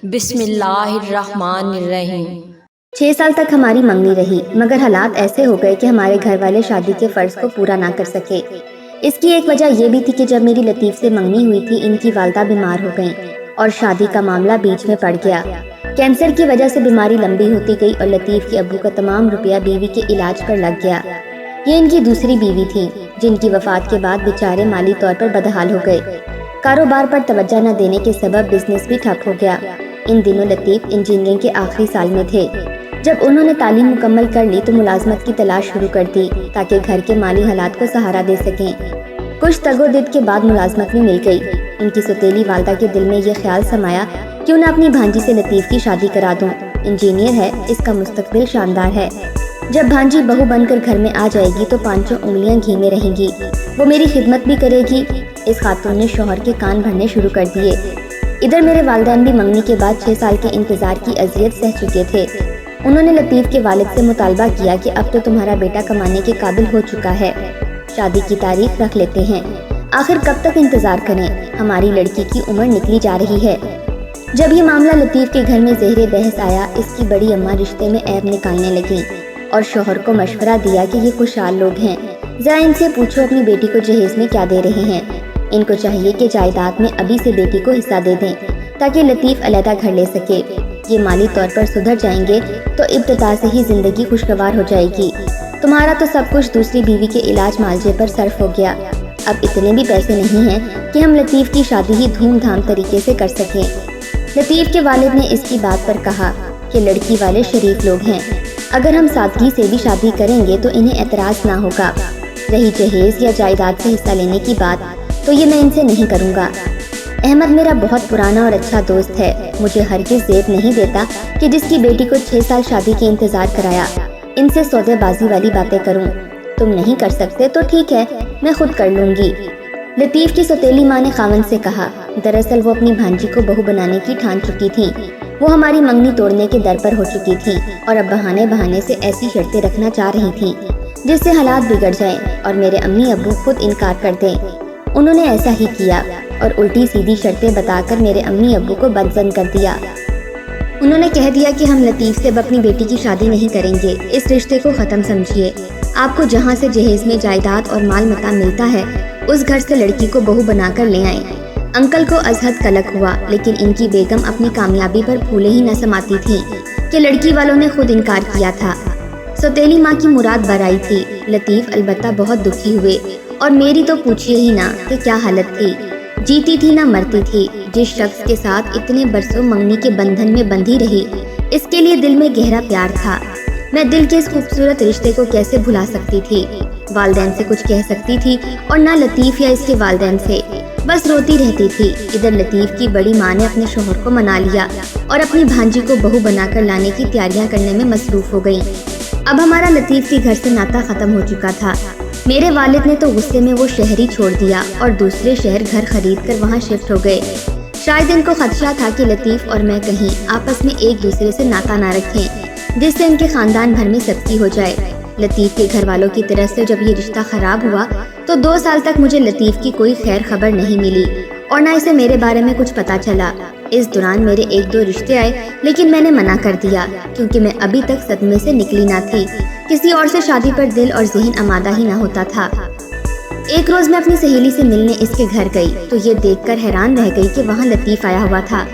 بسم اللہ الرحمن الرحیم۔ 6 سال تک ہماری منگنی رہی، مگر حالات ایسے ہو گئے کہ ہمارے گھر والے شادی کے فرض کو پورا نہ کر سکے۔ اس کی ایک وجہ یہ بھی تھی کہ جب میری لطیف سے منگنی ہوئی تھی، ان کی والدہ بیمار ہو گئیں اور شادی کا معاملہ بیچ میں پڑ گیا۔ کینسر کی وجہ سے بیماری لمبی ہوتی گئی اور لطیف کے ابو کا تمام روپیہ بیوی کے علاج پر لگ گیا۔ یہ ان کی دوسری بیوی تھی، جن کی وفات کے بعد بیچارے مالی طور پر بدحال ہو گئے۔ کاروبار پر توجہ نہ دینے کے سبب بزنس بھی ٹھپ ہو گیا۔ ان دنوں لطیف انجینئرنگ کے آخری سال میں تھے۔ جب انہوں نے تعلیم مکمل کر لی تو ملازمت کی تلاش شروع کر دی تاکہ گھر کے مالی حالات کو سہارا دے سکیں۔ کچھ تگودد کے بعد ملازمت میں مل گئی۔ ان کی سوتیلی والدہ کے دل میں یہ خیال سمایا کہ انہیں اپنی بھانجی سے لطیف کی شادی کرا دوں۔ انجینئر ہے، اس کا مستقبل شاندار ہے۔ جب بھانجی بہو بن کر گھر میں آ جائے گی تو 5 انگلیاں گھی میں رہیں گی۔ وہ میری خدمت بھی کرے گی۔ اس خاتون نے شوہر کے کان بھرنے شروع کر دیے۔ ادھر میرے والدین بھی منگنی کے بعد 6 سال کے انتظار کی اذیت سہ چکے تھے۔ انہوں نے لطیف کے والد سے مطالبہ کیا کہ اب تو تمہارا بیٹا کمانے کے قابل ہو چکا ہے، شادی کی تاریخ رکھ لیتے ہیں۔ آخر کب تک انتظار کریں؟ ہماری لڑکی کی عمر نکلی جا رہی ہے۔ جب یہ معاملہ لطیف کے گھر میں زہر بحث آیا، اس کی بڑی اماں رشتے میں عیب نکالنے لگیں اور شوہر کو مشورہ دیا کہ یہ خوشحال لوگ ہیں، ذرا ان سے پوچھو اپنی بیٹی کو جہیز میں کیا دے رہے ہیں۔ ان کو چاہیے کہ جائیداد میں ابھی سے بیٹی کو حصہ دے دیں تاکہ لطیف علیحدہ گھر لے سکے۔ یہ مالی طور پر سدھر جائیں گے تو ابتدا سے ہی زندگی خوشگوار ہو جائے گی۔ تمہارا تو سب کچھ دوسری بیوی کے علاج معالجے پر صرف ہو گیا، اب اتنے بھی پیسے نہیں ہیں کہ ہم لطیف کی شادی ہی دھوم دھام طریقے سے کر سکیں۔ لطیف کے والد نے اس کی بات پر کہا کہ لڑکی والے شریف لوگ ہیں، اگر ہم سادگی سے بھی شادی کریں گے تو انہیں اعتراض نہ ہوگا۔ رہی جہیز یا جائیداد سے حصہ لینے کی بات تو یہ میں ان سے نہیں کروں گا۔ احمد میرا بہت پرانا اور اچھا دوست ہے، مجھے ہرگز زیب نہیں دیتا کہ جس کی بیٹی کو 6 سال شادی کے انتظار کرایا ان سے سودے بازی والی باتیں کروں۔ تم نہیں کر سکتے تو ٹھیک ہے، میں خود کر لوں گی۔ لطیف کی سوتیلی ماں نے خاوند سے کہا۔ دراصل وہ اپنی بھانجی کو بہو بنانے کی ٹھان چکی تھیں۔ وہ ہماری منگنی توڑنے کے در پر ہو چکی تھیں اور اب بہانے سے ایسی شرطیں رکھنا چاہ رہی تھیں جس سے حالات بگڑ جائیں اور میرے امی ابو خود انکار کر دیں۔ انہوں نے ایسا ہی کیا اور الٹی سیدھی شرطیں بتا کر میرے امی ابو کو بدظن کر دیا۔ انہوں نے کہہ دیا کہ ہم لطیف سے اب اپنی بیٹی کی شادی نہیں کریں گے، اس رشتے کو ختم سمجھیے۔ آپ کو جہاں سے جہیز میں جائیداد اور مال متاع ملتا ہے اس گھر سے لڑکی کو بہو بنا کر لے آئیں۔ انکل کو ازحد کلک ہوا، لیکن ان کی بیگم اپنی کامیابی پر پھولے ہی نہ سماتی تھی کہ لڑکی والوں نے خود انکار کیا تھا۔ سوتیلی ماں کی مراد برائی تھی۔ لطیف البتہ بہت دکھی ہوئے اور میری تو پوچھیے ہی نہ کہ کیا حالت تھی، جیتی تھی نہ مرتی تھی۔ جس شخص کے ساتھ اتنے برسوں منگنی کے بندھن میں بندھی رہی، اس کے لیے دل میں گہرا پیار تھا۔ میں دل کے اس خوبصورت رشتے کو کیسے بھلا سکتی تھی؟ والدین سے کچھ کہہ سکتی تھی اور نہ لطیف یا اس کے والدین سے، بس روتی رہتی تھی۔ ادھر لطیف کی بڑی ماں نے اپنے شوہر کو منا لیا اور اپنی بھانجی کو بہو بنا کر لانے کی تیاریاں کرنے میں مصروف ہو گئی۔ اب ہمارا لطیف کے گھر سے ناطا ختم ہو چکا تھا۔ میرے والد نے تو غصے میں وہ شہر ہی چھوڑ دیا اور دوسرے شہر گھر خرید کر وہاں شفٹ ہو گئے۔ شاید ان کو خدشہ تھا کہ لطیف اور میں کہیں آپس میں ایک دوسرے سے ناطا نہ رکھیں جس سے ان کے خاندان بھر میں سختی ہو جائے۔ لطیف کے گھر والوں کی طرف سے جب یہ رشتہ خراب ہوا تو 2 سال تک مجھے لطیف کی کوئی خیر خبر نہیں ملی اور نہ اسے میرے بارے میں کچھ پتا چلا۔ اس دوران میرے 1-2 رشتے آئے، لیکن میں نے منع کر دیا کیونکہ میں ابھی تک صدمے سے نکلی نہ تھی۔ کسی اور سے شادی پر دل اور ذہن آمادہ ہی نہ ہوتا تھا۔ ایک روز میں اپنی سہیلی سے ملنے اس کے گھر گئی تو یہ دیکھ کر حیران رہ گئی کہ وہاں لطیف آیا ہوا تھا۔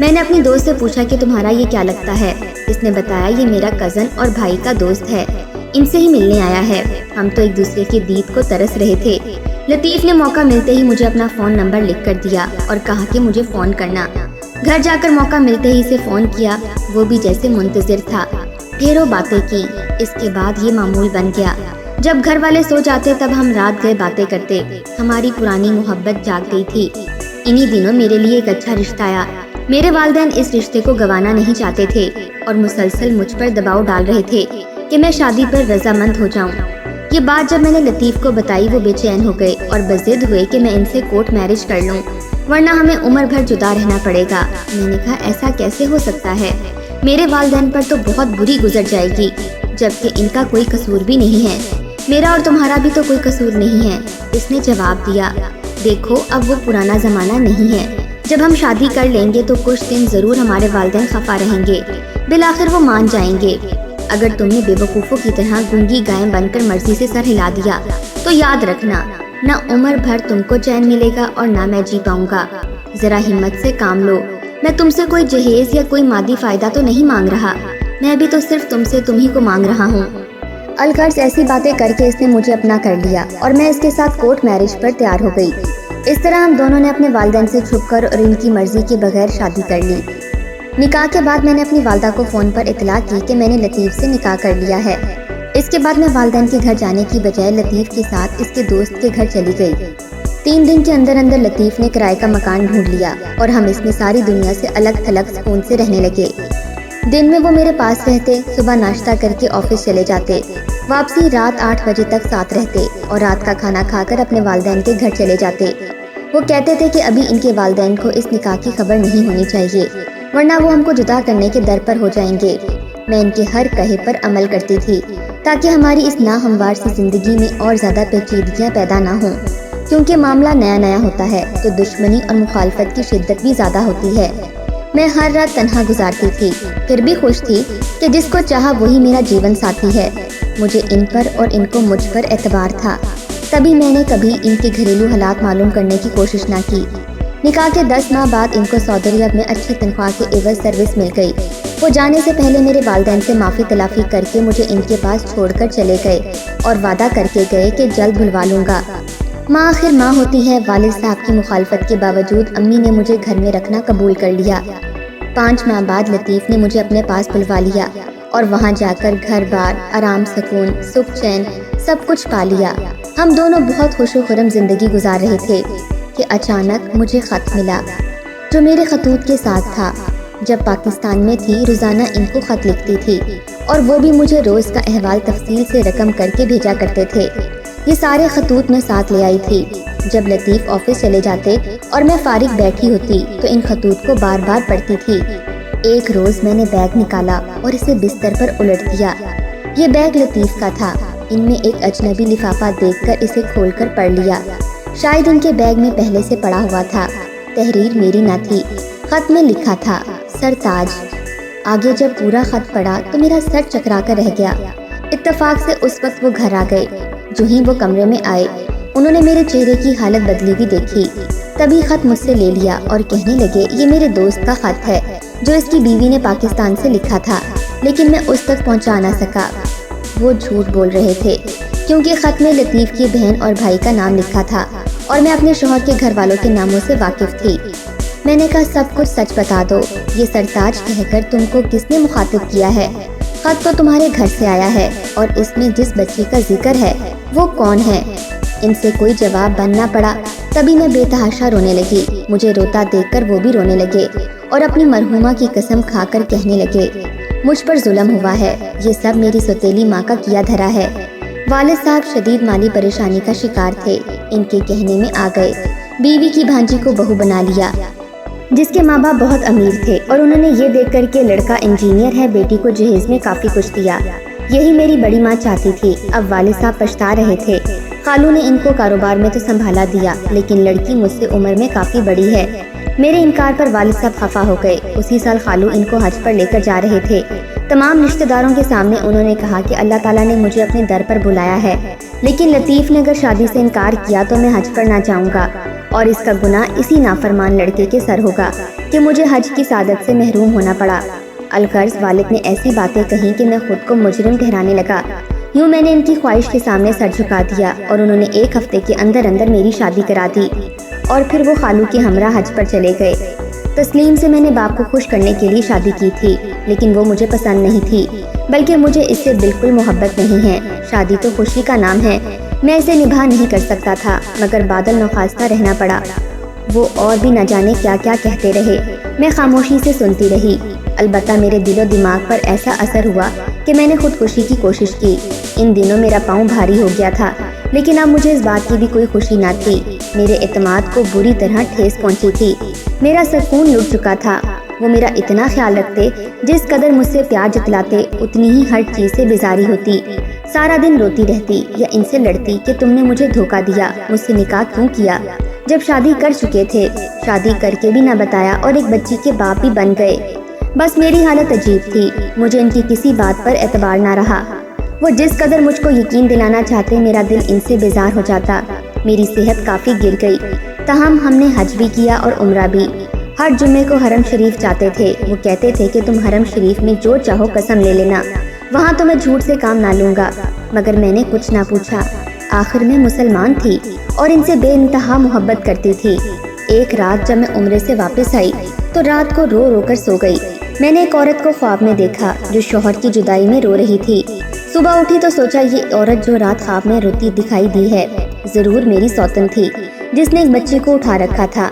میں نے اپنی دوست سے پوچھا کہ تمہارا یہ کیا لگتا ہے؟ اس نے بتایا یہ میرا کزن اور بھائی کا دوست ہے، ان سے ہی ملنے آیا ہے۔ ہم تو ایک دوسرے کی دید کو ترس رہے تھے۔ لطیف نے موقع ملتے ہی مجھے اپنا فون نمبر لکھ کر دیا اور کہا کہ مجھے فون کرنا۔ گھر جا کر موقع ملتے ہی اسے فون کیا، وہ بھی جیسے منتظر تھا۔ ڈھیروں باتیں کی، اس کے بعد یہ معمول بن گیا۔ جب گھر والے سو جاتے تب ہم رات گئے باتیں کرتے۔ ہماری پرانی محبت جاگ گئی تھی۔ انہی دنوں میرے لیے ایک اچھا رشتہ آیا۔ میرے والدین اس رشتے کو گنوانا نہیں چاہتے تھے اور مسلسل مجھ پر دباؤ ڈال رہے تھے کہ میں شادی پر رضامند ہو جاؤں۔ یہ بات جب میں نے لطیف کو بتائی وہ بے چین ہو گئے اور بضد ہوئے کہ میں ان سے کورٹ میرج کر لوں ورنہ ہمیں عمر بھر جدا رہنا پڑے گا۔ میں نے کہا ایسا کیسے ہو سکتا ہے؟ میرے والدین پر تو بہت بری گزر جائے گی، جبکہ ان کا کوئی قصور بھی نہیں ہے۔ میرا اور تمہارا بھی تو کوئی قصور نہیں ہے۔ اس نے جواب دیا، دیکھو اب وہ پرانا زمانہ نہیں ہے، جب ہم شادی کر لیں گے تو کچھ دن ضرور ہمارے والدین خفا رہیں گے، بالآخر وہ مان جائیں گے۔ اگر تم نے بے وقوفوں کی طرح گونگی گائیں بن کر مرضی سے سر ہلا دیا تو یاد رکھنا، نہ عمر بھر تم کو چین ملے گا اور نہ میں جی پاؤں گا۔ ذرا ہمت سے کام لو، میں تم سے کوئی جہیز یا کوئی مادی فائدہ تو نہیں مانگ رہا، میں بھی تو صرف تم سے تم ہی کو مانگ رہا ہوں۔ الغرض ایسی باتیں کر کے اس نے مجھے اپنا کر لیا اور میں اس کے ساتھ کورٹ میرج پر تیار ہو گئی۔ اس طرح ہم دونوں نے اپنے والدین سے چھپ کر اور ان کی مرضی کے بغیر شادی کر لی۔ نکاح کے بعد میں نے اپنی والدہ کو فون پر اطلاع کی کہ میں نے لطیف سے نکاح کر لیا ہے۔ اس کے بعد میں والدین کے گھر جانے کی بجائے لطیف کے ساتھ اس کے دوست کے گھر چلی گئی۔ 3 دن کے اندر اندر لطیف نے کرائے کا مکان ڈھونڈ لیا اور ہم اس میں ساری دنیا سے الگ تھلگ سکون سے رہنے لگے۔ دن میں وہ میرے پاس رہتے، صبح ناشتہ کر کے آفس چلے جاتے، واپسی رات 8 بجے تک ساتھ رہتے اور رات کا کھانا کھا کر اپنے والدین کے گھر چلے جاتے۔ وہ کہتے تھے کہ ابھی ان کے والدین کو اس نکاح کی خبر نہیں ہونی چاہیے، ورنہ وہ ہم کو جدا کرنے کے در پر ہو جائیں گے۔ میں ان کے ہر کہے پر عمل کرتی تھی تاکہ ہماری اس ناہموار سی زندگی میں اور زیادہ پیچیدگیاں پیدا نہ ہوں، کیونکہ معاملہ نیا نیا ہوتا ہے تو دشمنی اور مخالفت کی شدت بھی زیادہ ہوتی ہے۔ میں ہر رات تنہا گزارتی تھی، پھر بھی خوش تھی کہ جس کو چاہا وہی میرا جیون ساتھی ہے۔ مجھے ان پر اور ان کو مجھ پر اعتبار تھا، تبھی میں نے کبھی ان کے گھریلو حالات معلوم کرنے کی کوشش نہ کی۔ نکاح کے 10 ماہ بعد ان کو سعودی عرب میں اچھی تنخواہ کے عوض سروس مل گئی۔ وہ جانے سے پہلے میرے والدین سے معافی تلافی کر کے مجھے ان کے پاس چھوڑ کر چلے گئے اور وعدہ کر کے گئے کہ جلد بھلوا لوں گا۔ ماں آخر ماں ہوتی ہے۔ والد صاحب کی مخالفت کے باوجود امی نے مجھے گھر میں رکھنا قبول کر لیا۔ 5 ماہ بعد لطیف نے مجھے اپنے پاس بلوا لیا اور وہاں جا کر گھر بار، آرام، سکون، سکھ چین سب کچھ پا لیا۔ ہم دونوں بہت خوش و خرم زندگی گزار رہے تھے کہ اچانک مجھے خط ملا جو میرے خطوط کے ساتھ تھا۔ جب پاکستان میں تھی روزانہ ان کو خط لکھتی تھی اور وہ بھی مجھے روز کا احوال تفصیل سے رقم کر کے بھیجا کرتے تھے۔ یہ سارے خطوط میں ساتھ لے آئی تھی۔ جب لطیف آفس چلے جاتے اور میں فارغ بیٹھی ہوتی تو ان خطوط کو بار بار پڑھتی تھی۔ ایک روز میں نے بیگ نکالا اور اسے بستر پر الٹ دیا۔ یہ بیگ لطیف کا تھا۔ ان میں ایک اجنبی لفافہ دیکھ کر اسے کھول کر پڑھ لیا۔ شاید ان کے بیگ میں پہلے سے پڑا ہوا تھا۔ تحریر میری نہ تھی۔ خط میں لکھا تھا سرتاج۔ آگے جب پورا خط پڑھا تو میرا سر چکرا کر رہ گیا۔ اتفاق سے اس وقت وہ گھر آ گئے۔ جو ہی وہ کمرے میں آئے انہوں نے میرے چہرے کی حالت بدلی ہوئی دیکھی، تبھی خط مجھ سے لے لیا اور کہنے لگے یہ میرے دوست کا خط ہے جو اس کی بیوی نے پاکستان سے لکھا تھا، لیکن میں اس تک پہنچا نہ سکا۔ وہ جھوٹ بول رہے تھے کیونکہ خط میں لطیف کی بہن اور بھائی کا نام لکھا تھا اور میں اپنے شوہر کے گھر والوں کے ناموں سے واقف تھی۔ میں نے کہا سب کچھ سچ بتا دو، یہ سرتاج کہہ کر تم کو کس نے مخاطب کیا ہے؟ خط تو تمہارے گھر سے آیا ہے اور اس میں جس بچی کا ذکر ہے وہ کون ہے؟ ان سے کوئی جواب بننا پڑا۔ تبھی میں بے تحاشا رونے لگی۔ مجھے روتا دیکھ کر وہ بھی رونے لگے اور اپنی مرحومہ کی قسم کھا کر کہنے لگے مجھ پر ظلم ہوا ہے، یہ سب میری سوتیلی ماں کا کیا دھرا ہے۔ والد صاحب شدید مالی پریشانی کا شکار تھے، ان کے کہنے میں آ گئے۔ بیوی کی بھانجی کو بہو بنا لیا جس کے ماں باپ بہت امیر تھے اور انہوں نے یہ دیکھ کر کہ لڑکا انجینئر ہے بیٹی کو جہیز میں کافی کچھ دیا۔ یہی میری بڑی ماں چاہتی تھی۔ اب والد صاحب پچھتا رہے تھے۔ خالو نے ان کو کاروبار میں تو سنبھالا دیا لیکن لڑکی مجھ سے عمر میں کافی بڑی ہے۔ میرے انکار پر والد صاحب خفا ہو گئے۔ اسی سال خالو ان کو حج پر لے کر جا رہے تھے۔ تمام رشتہ داروں کے سامنے انہوں نے کہا کہ اللہ تعالیٰ نے مجھے اپنے در پر بلایا ہے، لیکن لطیف نے اگر شادی سے انکار کیا تو میں حج پر نہ جاؤں گا اور اس کا گناہ اسی نافرمان لڑکے کے سر ہوگا کہ مجھے حج کی سعادت سے محروم ہونا پڑا۔ الغرض والد نے ایسی باتیں کہیں کہ میں خود کو مجرم ٹھہرانے لگا۔ یوں میں نے ان کی خواہش کے سامنے سر جھکا دیا اور انہوں نے 1 ہفتے کے اندر اندر میری شادی کرا دی اور پھر وہ خالو کے ہمراہ حج پر چلے گئے۔ تسلیم سے میں نے باپ کو خوش کرنے کے لیے شادی کی تھی لیکن وہ مجھے پسند نہیں تھی، بلکہ مجھے اس سے بالکل محبت نہیں ہے۔ شادی تو خوشی کا نام ہے، میں اسے نبھا نہیں کر سکتا تھا مگر بادل نخواستہ رہنا پڑا۔ وہ اور بھی نہ جانے کیا کیا کہتے رہے، میں خاموشی سے سنتی رہی۔ البتہ میرے دل و دماغ پر ایسا اثر ہوا کہ میں نے خودکشی کی کوشش کی۔ ان دنوں میرا پاؤں بھاری ہو گیا تھا لیکن اب مجھے اس بات کی بھی کوئی خوشی نہ تھی۔ میرے اعتماد کو بری طرح ٹھیس پہنچی تھی، میرا سکون لٹ چکا تھا۔ وہ میرا اتنا خیال رکھتے، جس قدر مجھ سے پیار جتلاتے اتنی ہی ہر چیز سے بیزاری ہوتی۔ سارا دن روتی رہتی یا ان سے لڑتی کہ تم نے مجھے دھوکہ دیا، مجھ سے نکاح کیوں کیا؟ جب شادی کر چکے تھے، شادی کر کے بھی نہ بتایا اور ایک بچی کے باپ بھی بن گئے۔ بس میری حالت عجیب تھی، مجھے ان کی کسی بات پر اعتبار نہ رہا۔ وہ جس قدر مجھ کو یقین دلانا چاہتے، میرا دل ان سے بیزار ہو جاتا۔ میری صحت کافی گر گئی، تاہم ہم نے حج بھی کیا اور عمرہ بھی۔ ہر جمعے کو حرم شریف جاتے تھے۔ وہ کہتے تھے کہ تم حرم شریف میں جو چاہو قسم لے لینا، وہاں تو میں جھوٹ سے کام نہ لوں گا۔ مگر میں نے کچھ نہ پوچھا، آخر میں مسلمان تھی اور ان سے بے انتہا محبت کرتی تھی۔ ایک رات جب میں عمرے سے واپس آئی تو رات کو رو رو کر سو گئی۔ میں نے ایک عورت کو خواب میں دیکھا جو شوہر کی جدائی میں رو رہی تھی۔ صبح اٹھی تو سوچا یہ عورت جو رات خواب میں روتی دکھائی دی ہے ضرور میری سوتن تھی جس نے ایک بچے کو اٹھا رکھا تھا۔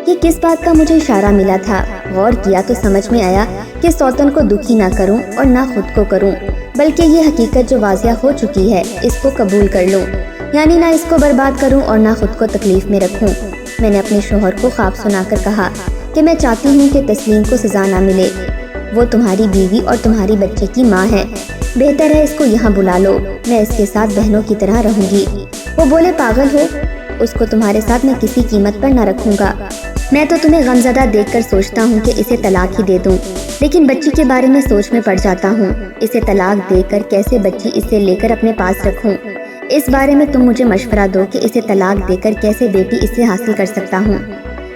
یہ کس بات کا مجھے اشارہ ملا تھا؟ غور کیا تو سمجھ میں آیا کہ سوتن کو دکھی نہ کروں اور نہ خود کو کروں، بلکہ یہ حقیقت جو واضح ہو چکی ہے اس کو قبول کر لوں، یعنی نہ اس کو برباد کروں اور نہ خود کو تکلیف میں رکھوں۔ میں نے اپنے شوہر کو خواب سنا کر کہا کہ میں چاہتی ہوں کہ تسلیم کو سزا نہ ملے، وہ تمہاری بیوی اور تمہاری بچے کی ماں ہے، بہتر ہے اس کو یہاں بلا لو، میں اس کے ساتھ بہنوں کی طرح رہوں گی۔ وہ بولے پاگل ہو، اس کو تمہارے ساتھ میں کسی قیمت پر نہ رکھوں گا۔ میں تو تمہیں غمزدہ دیکھ کر سوچتا ہوں کہ اسے طلاق ہی دے دوں، لیکن بچی کے بارے میں سوچ میں پڑ جاتا ہوں، اسے طلاق دے کر کیسے بچی اسے لے کر اپنے پاس رکھوں۔ اس بارے میں تم مجھے مشورہ دو کہ اسے طلاق دے کر کیسے بیٹی اسے حاصل کر سکتا ہوں۔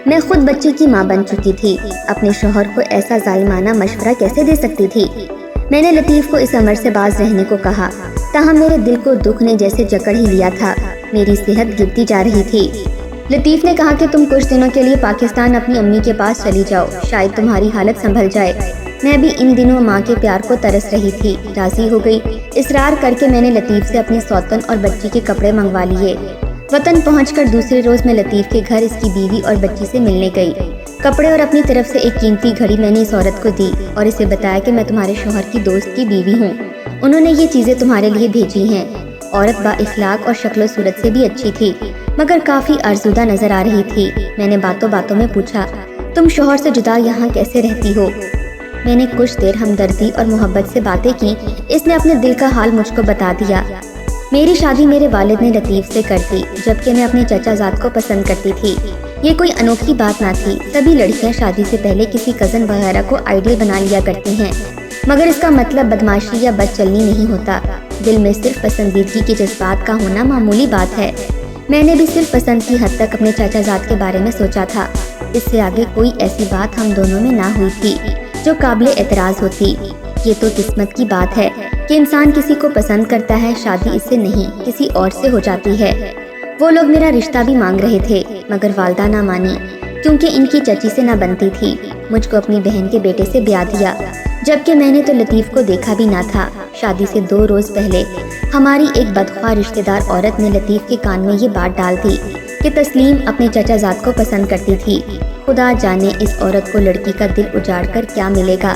میں خود بچے کی ماں بن چکی تھی، اپنے شوہر کو ایسا ظالمانہ مشورہ کیسے دے سکتی تھی؟ میں نے لطیف کو اس امر سے باز رہنے کو کہا، تاہم میرے دل کو دکھ نے جیسے جکڑ ہی لیا تھا، میری صحت گرتی جا رہی تھی۔ لطیف نے کہا کہ تم کچھ دنوں کے لیے پاکستان اپنی امی کے پاس چلی جاؤ، شاید تمہاری حالت سنبھل جائے۔ میں بھی ان دنوں ماں کے پیار کو ترس رہی تھی، راضی ہو گئی۔ اصرار کر کے میں نے لطیف سے اپنی سوتن اور بچی کے کپڑے منگوا لیے۔ وطن پہنچ کر دوسرے روز میں لطیف کے گھر اس کی بیوی اور بچی سے ملنے گئی۔ کپڑے اور اپنی طرف سے ایک قیمتی گھڑی میں نے اس عورت کو دی اور اسے بتایا کہ میں تمہارے شوہر کی دوست کی بیوی ہوں، انہوں نے یہ چیزیں تمہارے لیے بھیجی ہیں۔ عورت با اخلاق اور شکل و صورت سے بھی اچھی تھی، مگر کافی آرزودہ نظر آ رہی تھی۔ میں نے باتوں باتوں میں پوچھا، تم شوہر سے جدا یہاں کیسے رہتی ہو؟ میں نے کچھ دیر ہمدردی اور محبت سے باتیں کی۔ اس نے اپنے دل کا حال مجھ کو بتا دیا۔ میری شادی میرے والد نے لطیف سے کر دی، جبکہ میں اپنے چچا زاد کو پسند کرتی تھی۔ یہ کوئی انوکھی بات نہ تھی، سبھی لڑکیاں شادی سے پہلے کسی کزن وغیرہ کو آئیڈیل بنا لیا کرتی ہیں، مگر اس کا مطلب بدماشی یا بد چلنی نہیں ہوتا۔ دل میں صرف پسندیدگی کے جذبات کا ہونا معمولی بات ہے۔ میں نے بھی صرف پسند کی حد تک اپنے چاچا زاد کے بارے میں سوچا تھا، اس سے آگے کوئی ایسی بات ہم دونوں میں نہ ہوئی تھی جو قابل اعتراض ہوتی۔ یہ تو قسمت کی بات ہے کہ انسان کسی کو پسند کرتا ہے، شادی اس سے نہیں کسی اور سے ہو جاتی ہے۔ وہ لوگ میرا رشتہ بھی مانگ رہے تھے، مگر والدہ نہ مانی، کیونکہ ان کی چچی سے نہ بنتی تھی۔ مجھ کو اپنی بہن کے بیٹے سے بیاہ دیا، جبکہ میں نے تو لطیف کو دیکھا بھی نہ تھا۔ شادی سے 2 روز پہلے ہماری ایک بدخواہ رشتہ دار عورت نے لطیف کے کان میں یہ بات ڈال دی کہ تسلیم اپنے چچا زاد کو پسند کرتی تھی۔ خدا جانے اس عورت کو لڑکی کا دل اجاڑ کر کیا ملے گا۔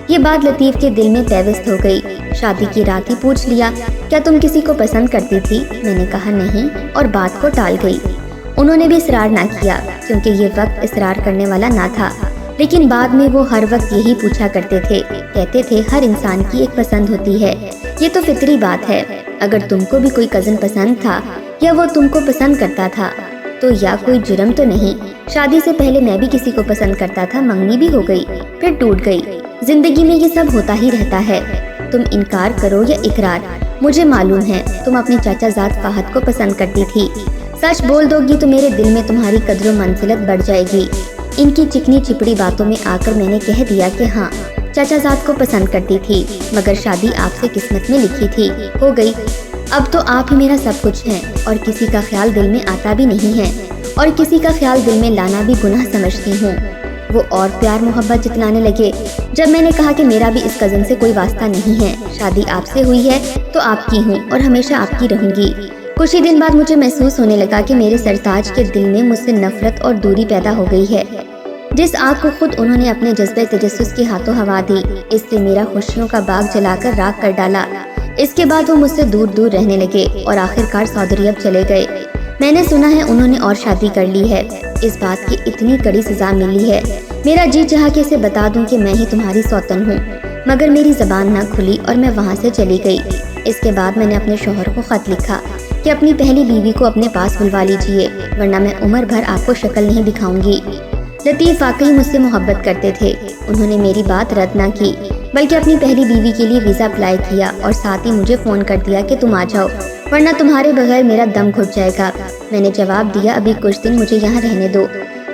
یہ بات لطیف کے دل میں پیوست ہو گئی۔ شادی کی رات ہی پوچھ لیا، کیا تم کسی کو پسند کرتی تھی؟ میں نے کہا نہیں، اور بات کو ٹال گئی۔ انہوں نے بھی اصرار نہ کیا، کیونکہ یہ وقت اصرار کرنے والا نہ تھا، لیکن بعد میں وہ ہر وقت یہی پوچھا کرتے تھے، کہتے تھے ہر انسان کی ایک پسند ہوتی ہے، یہ تو فطری بات ہے۔ اگر تم کو بھی کوئی کزن پسند تھا یا وہ تم کو پسند کرتا تھا تو یا کوئی جرم تو نہیں۔ شادی سے پہلے میں بھی کسی کو پسند کرتا تھا، منگنی بھی ہو گئی، پھر ٹوٹ گئی۔ زندگی میں یہ سب ہوتا ہی رہتا ہے، تم انکار کرو یا اقرار، مجھے معلوم ہے تم اپنے چاچا زاد فہد کو پسند کرتی تھی۔ سچ بول دو گی تو میرے دل میں تمہاری قدر و منزلت بڑھ جائے گی۔ ان کی چکنی چپڑی باتوں میں آ کر میں نے کہہ دیا کہ ہاں چاچا زاد کو پسند کرتی تھی، مگر شادی آپ سے قسمت میں لکھی تھی، ہو گئی۔ اب تو آپ ہی میرا سب کچھ ہیں، اور کسی کا خیال دل میں آتا بھی نہیں ہے، اور کسی کا خیال دل میں لانا بھی گناہ سمجھتی ہوں۔ وہ اور پیار محبت جتلانے لگے جب میں نے کہا کہ میرا بھی اس کزن سے کوئی واسطہ نہیں ہے، شادی آپ سے ہوئی ہے تو آپ کی ہوں اور ہمیشہ آپ کی رہوں گی۔ کچھ ہی دن بعد مجھے محسوس ہونے لگا کہ میرے سرتاج کے دل میں مجھ سے نفرت اور دوری پیدا ہو گئی ہے۔ جس آگ کو خود انہوں نے اپنے جذبہ تجسس کے ہاتھوں ہوا دی، اس سے میرا خوشیوں کا باغ جلا کر راکھ کر ڈالا۔ اس کے بعد وہ مجھ سے دور دور رہنے لگے اور آخرکار سعودی عرب چلے گئے۔ میں نے سنا ہے انہوں نے اور شادی کر لی ہے۔ اس بات کی اتنی کڑی سزا ملی ہے، میرا جی چاہا کہ اسے بتا دوں کہ میں ہی تمہاری سوتن ہوں، مگر میری زبان نہ کھلی اور میں وہاں سے چلی گئی۔ اس کے بعد میں نے اپنے شوہر کو خط لکھا کہ اپنی پہلی بیوی کو اپنے پاس بلوا لیجیے، ورنہ میں عمر بھر آپ کو شکل نہیں دکھاؤں گی۔ لطیف واقعی مجھ سے محبت کرتے تھے۔ انہوں نے میری بات رد نہ کی بلکہ اپنی پہلی بیوی کے لیے ویزا اپلائی کیا اور ساتھ ہی مجھے فون کر دیا کہ تم آ جاؤ ورنہ تمہارے بغیر میرا دم گھٹ جائے گا۔ میں نے جواب دیا ابھی کچھ دن مجھے یہاں رہنے دو،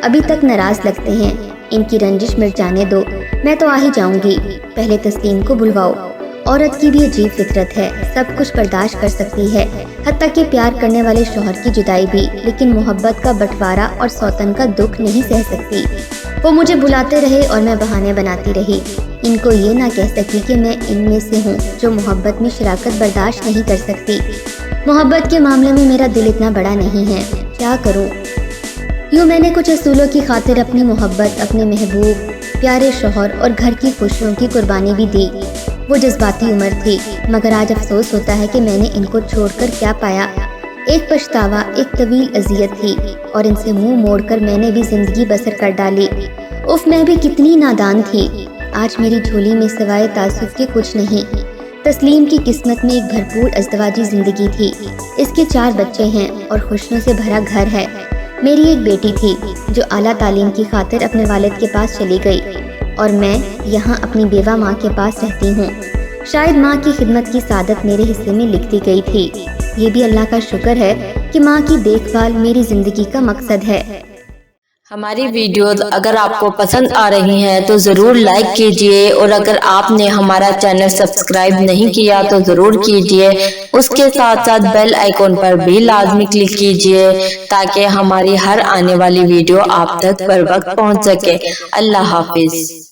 ابھی تک ناراض لگتے ہیں، ان کی رنجش مٹ جانے دو، میں تو آ ہی جاؤں گی، پہلے تسلیم کو بلواؤ۔ عورت کی بھی عجیب فطرت ہے، سب کچھ برداشت کر سکتی ہے، حتیٰ کہ پیار کرنے والے شوہر کی جدائی بھی، لیکن محبت کا بٹوارا اور سوتن کا دکھ نہیں سہ سکتی۔ وہ مجھے بلاتے رہے اور میں بہانے بناتی رہی، ان کو یہ نہ کہہ سکی کہ میں ان میں سے ہوں جو محبت میں شراکت برداشت نہیں کر سکتی۔ محبت کے معاملے میں میرا دل اتنا بڑا نہیں ہے، کیا کروں؟ یوں میں نے کچھ اصولوں کی خاطر اپنی محبت، اپنے محبوب، پیارے شوہر اور گھر کی خوشیوں کی قربانی بھی دی۔ وہ جذباتی عمر تھی، مگر آج افسوس ہوتا ہے کہ میں نے ان کو چھوڑ کر کیا پایا۔ ایک پچھتاوا، ایک طویل اذیت تھی، اور ان سے منہ موڑ کر میں نے بھی زندگی بسر کر ڈالی۔ اف میں بھی کتنی نادان تھی۔ آج میری جھولی میں سوائے تعصب کے کچھ نہیں۔ تسلیم کی قسمت میں ایک بھرپور ازدواجی زندگی تھی، اس کے 4 بچے ہیں اور خوشیوں سے بھرا گھر ہے۔ میری ایک بیٹی تھی جو اعلیٰ تعلیم کی خاطر اپنے والد کے پاس چلی گئی، اور میں یہاں اپنی بیوہ ماں کے پاس رہتی ہوں۔ شاید ماں کی خدمت کی سعادت میرے حصے میں لکھ دی گئی تھی۔ یہ بھی اللہ کا شکر ہے کہ ماں کی دیکھ بھال میری زندگی کا مقصد ہے۔ ہماری ویڈیوز اگر آپ کو پسند آ رہی ہیں تو ضرور لائک کیجئے، اور اگر آپ نے ہمارا چینل سبسکرائب نہیں کیا تو ضرور کیجئے۔ اس کے ساتھ ساتھ بیل آئیکن پر بھی لازمی کلک کیجئے تاکہ ہماری ہر آنے والی ویڈیو آپ تک بر وقت پہنچ سکے۔ اللہ حافظ۔